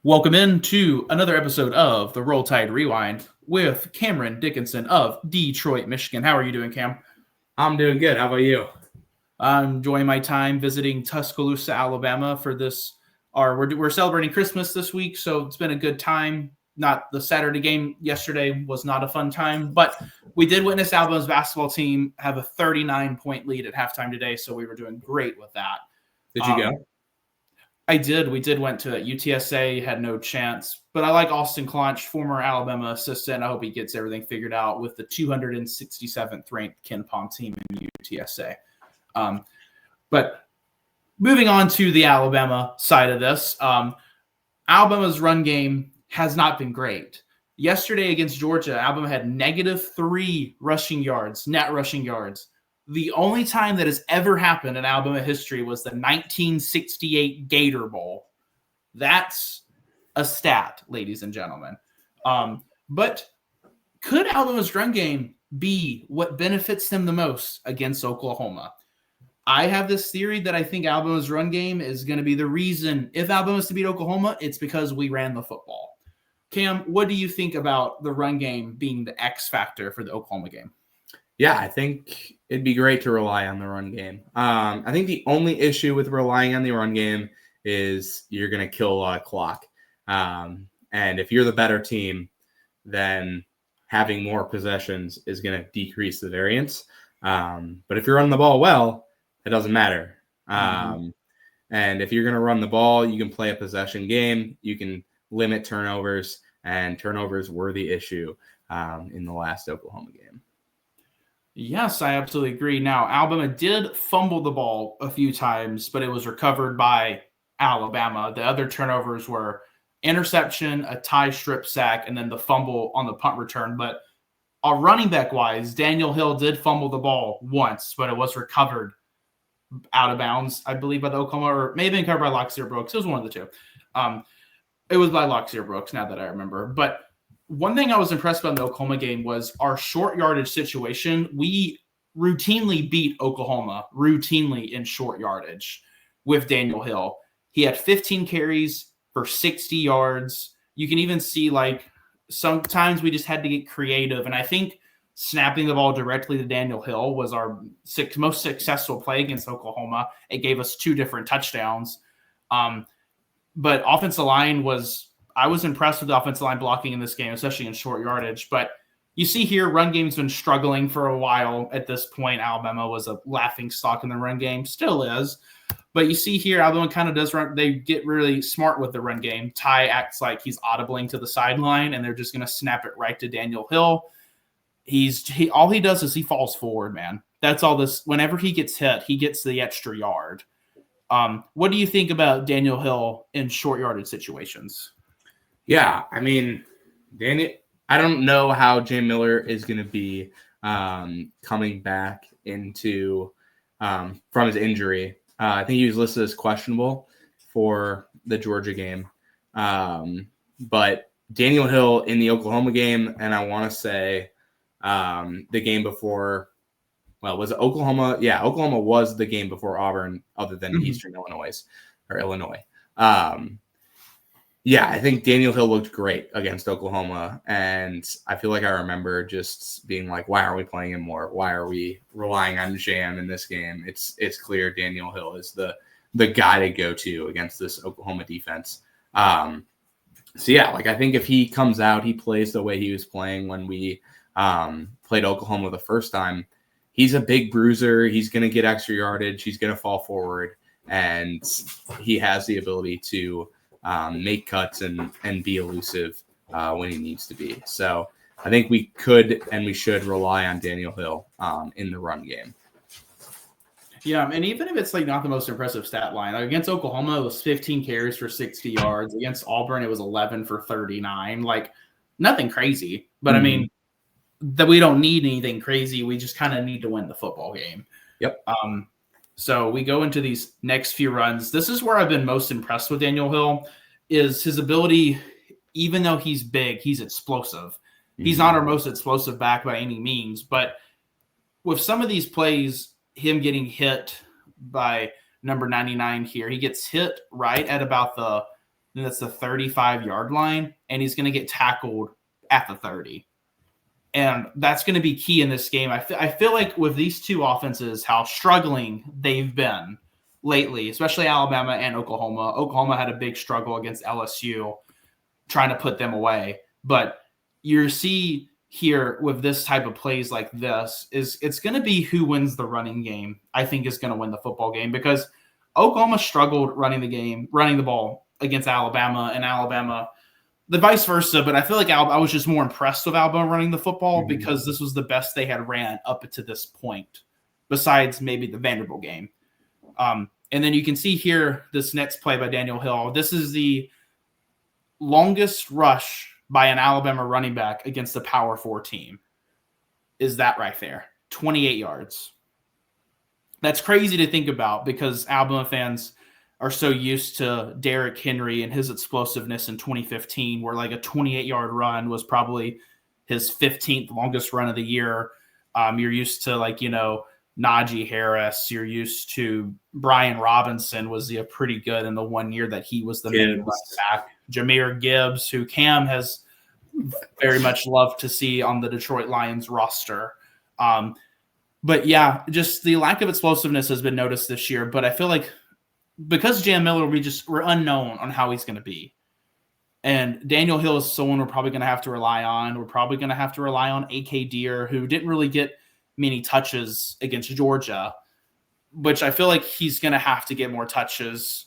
Welcome in to another episode of the Roll Tide Rewind with Cameron Dickinson of Detroit, Michigan. How are you doing, Cam? I'm doing good. How about you? I'm enjoying my time visiting Tuscaloosa, Alabama for this. We're celebrating Christmas this week, so it's been a good time. Not the Saturday game yesterday was not a fun time, but we did witness Alabama's basketball team have a 39-point lead at halftime today, so we were doing great with that. Did you go? I did. We went to UTSA, had no chance. But I like Austin Claunch, former Alabama assistant. I hope he gets everything figured out with the 267th ranked Ken Pom team in UTSA. But moving on to the Alabama side of this, Alabama's run game has not been great. Yesterday against Georgia, Alabama had -3 rushing yards, net rushing yards. The only time that has ever happened in Alabama history was the 1968 Gator Bowl. That's a stat, ladies and gentlemen. But could Alabama's run game be what benefits them the most against Oklahoma? I have this theory that I think Alabama's run game is going to be the reason if Alabama's to beat Oklahoma, it's because we ran the football. Cam, what do you think about the run game being the X factor for the Oklahoma game? Yeah, I think it'd be great to rely on the run game. I think the only issue with relying on the run game is you're going to kill a lot of clock. And if you're the better team, then having more possessions is going to decrease the variance. But if you're running the ball well, it doesn't matter. And if you're going to run the ball, you can play a possession game. You can limit turnovers, and turnovers were the issue in the last Oklahoma game. Yes, I absolutely agree. Now, Alabama did fumble the ball a few times, but it was recovered by Alabama. The other turnovers were interception, a tie strip sack, and then the fumble on the punt return. But running back wise, Daniel Hill did fumble the ball once, but it was recovered out of bounds, I believe, by the Oklahoma, or maybe recovered by Loxier Brooks. It was one of the two. It was by Loxier Brooks, now that I remember. But one thing I was impressed about in the Oklahoma game was our short yardage situation. We routinely beat Oklahoma, in short yardage with Daniel Hill. He had 15 carries for 60 yards. You can even see, sometimes we just had to get creative. And I think snapping the ball directly to Daniel Hill was our most successful play against Oklahoma. It gave us 2 different touchdowns. But offensive line I was impressed with the offensive line blocking in this game, especially in short yardage. But you see here, run game's been struggling for a while at this point. Alabama was a laughing stock in the run game, still is. But you see here, Alabama kind of does run. They get really smart with the run game. Ty acts like he's audibling to the sideline, and they're just going to snap it right to Daniel Hill. All he does is he falls forward, man. That's all this. Whenever he gets hit, he gets the extra yard. What do you think about Daniel Hill in short yardage situations? Yeah, I mean, I don't know how Jay Miller is going to be coming back into from his injury. I think he was listed as questionable for the Georgia game. But Daniel Hill in the Oklahoma game, and I want to say the game before, was it Oklahoma? Yeah, Oklahoma was the game before Auburn, other than Eastern Illinois. Yeah, I think Daniel Hill looked great against Oklahoma, and I feel like I remember just being like, why aren't we playing him more? Why are we relying on Jam in this game? It's clear Daniel Hill is the guy to go to against this Oklahoma defense. I think if he comes out, he plays the way he was playing when we played Oklahoma the first time. He's a big bruiser. He's going to get extra yardage. He's going to fall forward, and he has the ability to make cuts and be elusive when he needs to be. So I think we could and we should rely on Daniel Hill in the run game. Yeah, and even if it's not the most impressive stat line, against Oklahoma, it was 15 carries for 60 yards. Against Auburn, it was 11 for 39. Nothing crazy. But I mean, that we don't need anything crazy. We just kind of need to win the football game. Yep. So we go into these next few runs. This is where I've been most impressed with Daniel Hill, is his ability. Even though he's big, he's explosive. He's not our most explosive back by any means, but with some of these plays, him getting hit by number 99 here, he gets hit right at about the then that's the 35-yard line, and he's going to get tackled at the 30. And that's going to be key in this game. I feel like with these two offenses, how struggling they've been lately, especially Alabama and Oklahoma. Oklahoma had a big struggle against LSU trying to put them away. But you see here with this type of plays like this is it's going to be who wins the running game, I think, is going to win the football game, because Oklahoma struggled running the ball against Alabama, and Alabama the vice versa. But I feel like I was just more impressed with Alabama running the football because this was the best they had ran up to this point, besides maybe the Vanderbilt game. And then you can see here this next play by Daniel Hill. This is the longest rush by an Alabama running back against a Power 4 team. Is that right there? 28 yards. That's crazy to think about because Alabama fans are so used to Derrick Henry and his explosiveness in 2015, where like a 28-yard run was probably his 15th longest run of the year. You're used to Najee Harris. You're used to Brian Robinson was pretty good in the 1 year that he was the main running back. Jahmyr Gibbs, who Cam has very much loved to see on the Detroit Lions roster. But yeah, just the lack of explosiveness has been noticed this year. But I feel like because Jam Miller, we're unknown on how he's going to be. And Daniel Hill is someone we're probably going to have to rely on. We're probably going to have to rely on A.K. Deere, who didn't really get many touches against Georgia, which I feel like he's going to have to get more touches.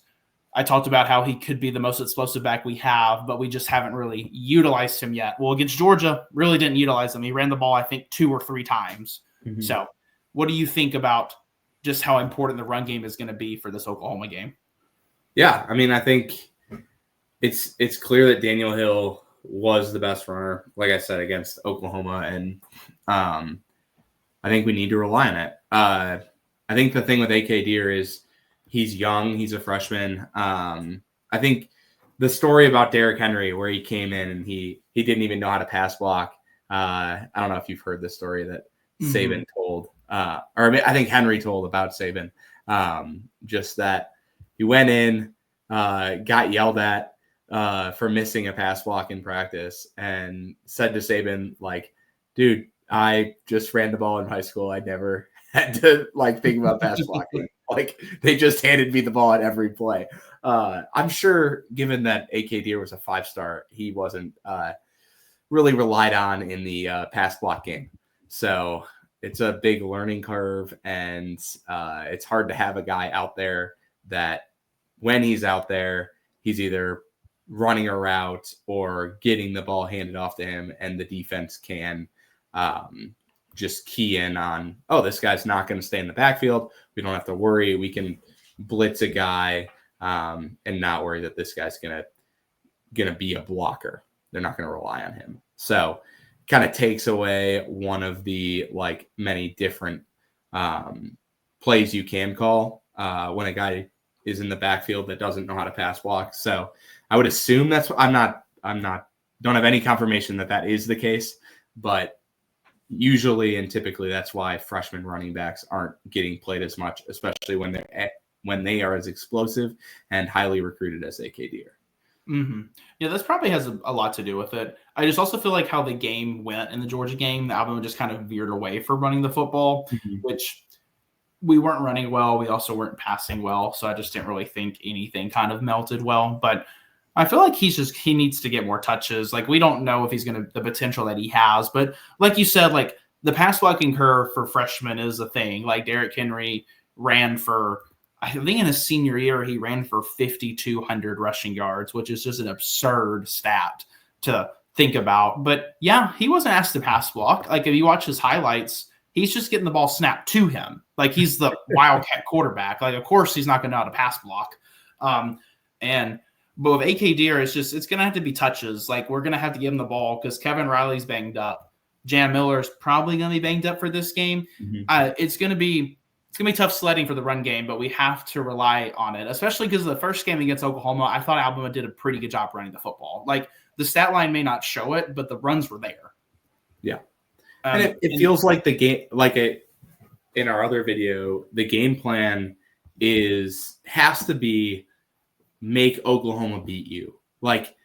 I talked about how he could be the most explosive back we have, but we just haven't really utilized him yet. Well, against Georgia, really didn't utilize him. He ran the ball, I think, 2 or 3 times. Mm-hmm. So what do you think about just how important the run game is going to be for this Oklahoma game? Yeah, I mean, I think it's clear that Daniel Hill was the best runner, like I said, against Oklahoma, and I think we need to rely on it. I think the thing with A.K. Deere is he's young. He's a freshman. I think the story about Derrick Henry, where he came in and he didn't even know how to pass block. I don't know if you've heard the story that Saban told, or I think Henry told about Saban. Just that he went in, got yelled at for missing a pass block in practice, and said to Saban, like, dude, I just ran the ball in high school. I never had to think about pass blocking. They just handed me the ball at every play. I'm sure, given that A.K. Deere was a 5-star, he wasn't really relied on in the pass block game. So it's a big learning curve, and it's hard to have a guy out there that when he's out there, he's either running a route or getting the ball handed off to him, and the defense can just key in on, oh, this guy's not going to stay in the backfield. We don't have to worry. We can blitz a guy and not worry that this guy's gonna be a blocker. They're not going to rely on him. So kind of takes away one of the many different plays you can call when a guy is in the backfield that doesn't know how to pass block. So I would assume don't have any confirmation that is the case, but usually and typically that's why freshman running backs aren't getting played as much, especially when they are as explosive and highly recruited as A.K. Deere. Mm-hmm. Yeah, this probably has a lot to do with it. I just also feel like how the game went in the Georgia game, the Alabama just kind of veered away from running the football, which we weren't running well. We also weren't passing well. So I just didn't really think anything kind of melted well. But I feel like he needs to get more touches. We don't know if he's the potential that he has. But like you said, the pass blocking curve for freshmen is a thing. Derrick Henry ran for, I think in his senior year, he ran for 5,200 rushing yards, which is just an absurd stat to think about. But yeah, he wasn't asked to pass block. If you watch his highlights, he's just getting the ball snapped to him. He's the Wildcat quarterback. Of course, he's not going to know how to pass block. But with A.K. Deere, it's going to have to be touches. We're going to have to give him the ball because Kevin Riley's banged up. Jam Miller's probably going to be banged up for this game. It's going to be tough sledding for the run game, but we have to rely on it, especially because the first game against Oklahoma, I thought Alabama did a pretty good job running the football. The stat line may not show it, but the runs were there. Yeah. And it feels like the game, in our other video, the game plan has to be make Oklahoma beat you. Like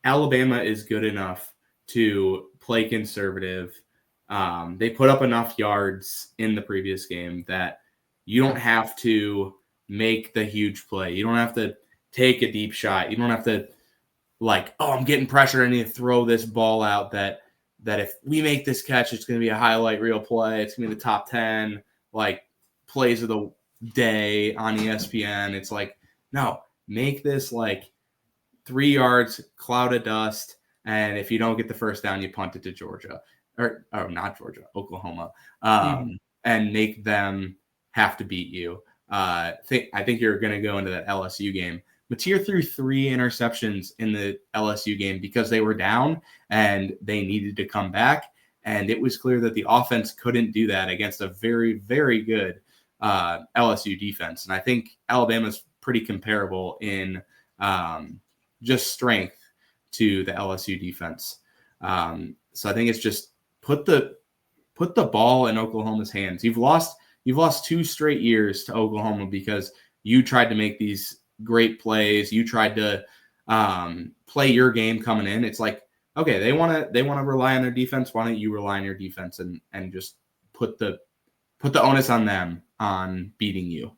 Alabama is good enough to play conservative. They put up enough yards in the previous game that you don't have to make the huge play. You don't have to take a deep shot. You don't have to I'm getting pressure. I need to throw this ball out that if we make this catch, it's going to be a highlight reel play. It's going to be the top 10 plays of the day on ESPN. It's no, make this 3 yards, cloud of dust. And if you don't get the first down, you punt it to Georgia or not Georgia, Oklahoma, and make them have to beat you. I think you're going to go into that LSU game. Mateer threw 3 interceptions in the LSU game because they were down and they needed to come back. And it was clear that the offense couldn't do that against a very, very good LSU defense. And I think Alabama's pretty comparable in just strength to the LSU defense. So I think it's just put the ball in Oklahoma's hands. You've lost 2 straight years to Oklahoma because you tried to make these great plays. You tried to play your game coming in. It's okay, they want to rely on their defense. Why don't you rely on your defense and just put the onus on them on beating you?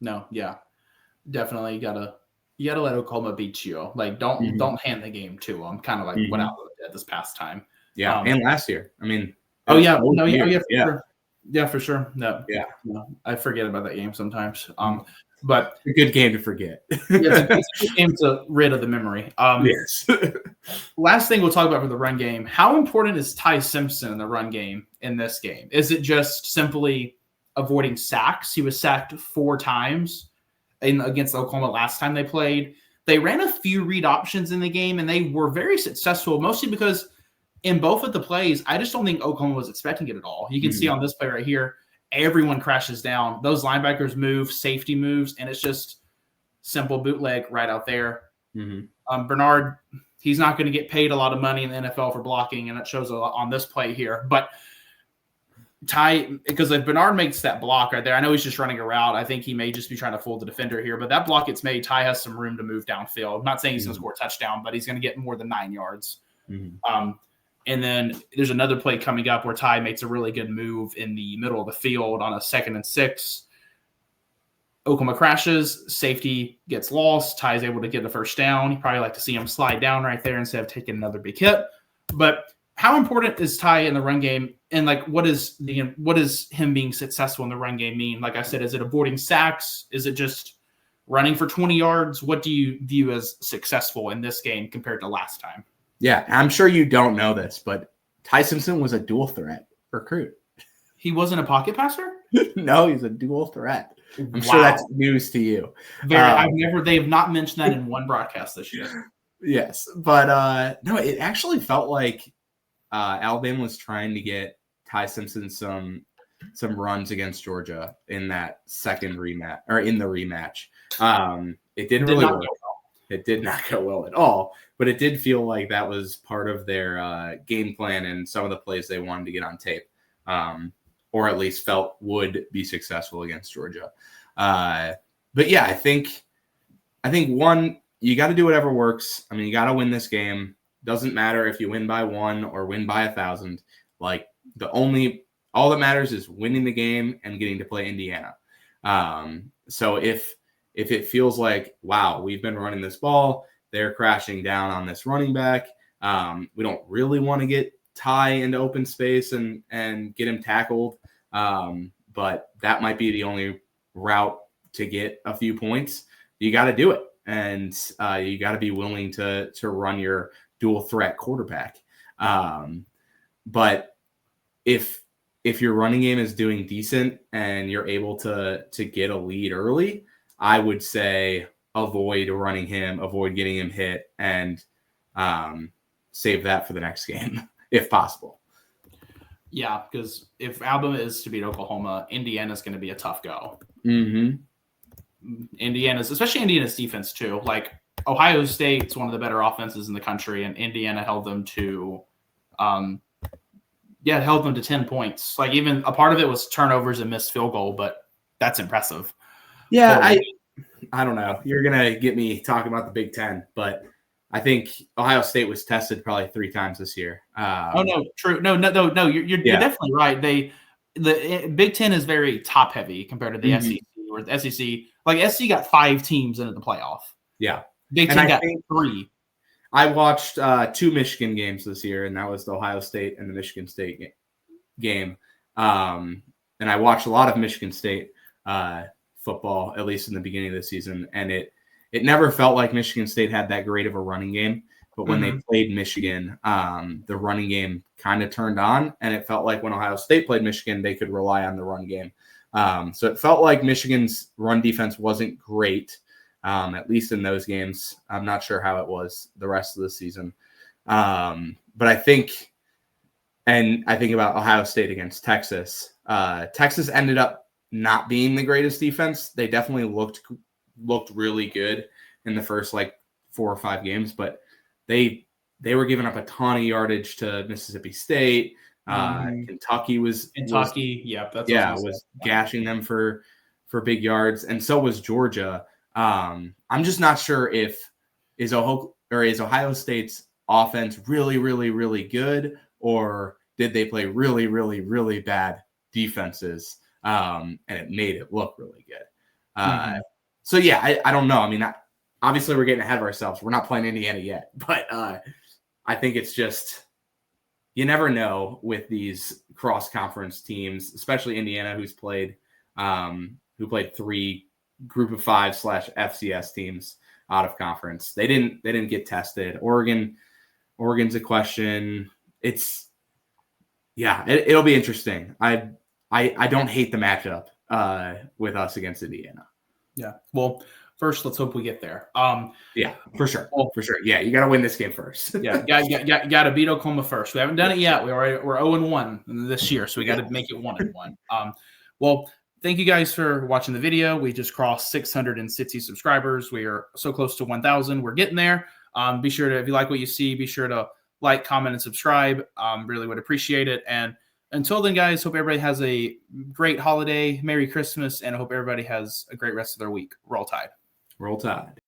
No, yeah, definitely you gotta let Oklahoma beat you. Don't hand the game to them. Kind of what Alabama did this past time. Yeah, and last year. I mean, for sure. No, I forget about that game sometimes. But a good game to forget. It's a good game to rid of the memory. Yes. Last thing we'll talk about for the run game. How important is Ty Simpson in the run game in this game? Is it just simply avoiding sacks? He was sacked 4 times against Oklahoma last time they played. They ran a few read options in the game, and they were very successful, mostly because in both of the plays, I just don't think Oklahoma was expecting it at all. You can see on this play right here, everyone crashes down. Those linebackers move, safety moves, and it's just simple bootleg right out there. Bernard, he's not going to get paid a lot of money in the NFL for blocking, and that shows a lot on this play here. But Ty, because if Bernard makes that block right there, I know he's just running a route. I think he may just be trying to fool the defender here, but that block gets made. Ty has some room to move downfield. I'm not saying he's going to score a touchdown, but he's going to get more than 9 yards. And then there's another play coming up where Ty makes a really good move in the middle of the field on a 2nd and 6. Oklahoma crashes, safety gets lost. Ty is able to get the first down. You'd probably like to see him slide down right there instead of taking another big hit. But how important is Ty in the run game? And what is him being successful in the run game mean? Like I said, is it avoiding sacks? Is it just running for 20 yards? What do you view as successful in this game compared to last time? Yeah, I'm sure you don't know this, but Ty Simpson was a dual threat recruit. He wasn't a pocket passer? No, he's a dual threat. I'm sure that's news to you. They've not mentioned that in one broadcast this year. Yes, but no, it actually felt like Alabama was trying to get Ty Simpson some runs against Georgia in that second rematch or in the rematch. It didn't really work. It did not go well at all, but it did feel like that was part of their game plan and some of the plays they wanted to get on tape, or at least felt would be successful against Georgia. But yeah, I think one, you got to do whatever works. I mean, you got to win this game. Doesn't matter if you win by 1 or win by 1,000. All that matters is winning the game and getting to play Indiana. So if it feels like, wow, we've been running this ball, they're crashing down on this running back. We don't really want to get Ty into open space and get him tackled. But that might be the only route to get a few points. You got to do it. And you got to be willing to run your dual threat quarterback. But if your running game is doing decent and you're able to get a lead early, I would say avoid running him, avoid getting him hit, and save that for the next game if possible. Yeah, because if Alabama is to beat Oklahoma, Indiana's going to be a tough go. Especially Indiana's defense too. Like Ohio State's one of the better offenses in the country, and Indiana held them to 10 points. Like even a part of it was turnovers and missed field goal, but that's impressive. Yeah, I don't know. You're gonna get me talking about the Big Ten, but I think Ohio State was tested probably 3 times this year. Oh no, true. No. You're definitely right. The Big Ten is very top heavy compared to the SEC. Where the SEC, like SEC, got 5 teams into the playoff. Yeah, Big Ten got 3. I watched 2 Michigan games this year, and that was the Ohio State and the Michigan State game. And I watched a lot of Michigan State football, at least in the beginning of the season, and it never felt like Michigan State had that great of a running game. But when they played Michigan, the running game kind of turned on, and it felt like when Ohio State played Michigan, they could rely on the run game. So it felt like Michigan's run defense wasn't great, at least in those games. I'm not sure how it was the rest of the season. But I think about Ohio State against Texas. Texas ended up not being the greatest defense. They definitely looked really good in the first 4 or 5 games, but they were giving up a ton of yardage to Mississippi State. Kentucky was gashing them for big yards, and so was Georgia. I'm just not sure is Ohio State's offense really, really, really good, or did they play really, really, really bad defenses, and it made it look really good. So yeah, I don't know. I mean, obviously we're getting ahead of ourselves. We're not playing Indiana yet, but I think it's just, you never know with these cross-conference teams, especially Indiana, who played 3 Group of 5 / FCS teams out of conference. They didn't get tested. Oregon's a question. It'll be interesting. I don't hate the matchup with us against Indiana. Yeah. Well, first, let's hope we get there. Yeah, for sure. For sure. Yeah, you got to win this game first. Got to beat Oklahoma first. We haven't done it yet. We're 0-1 this year, so we got to make it 1-1. Well, thank you guys for watching the video. We just crossed 660 subscribers. We are so close to 1,000. We're getting there. Be sure to, if you like what you see, be sure to like, comment, and subscribe. Really would appreciate it. And until then, guys, hope everybody has a great holiday, Merry Christmas, and I hope everybody has a great rest of their week. Roll Tide. Roll Tide.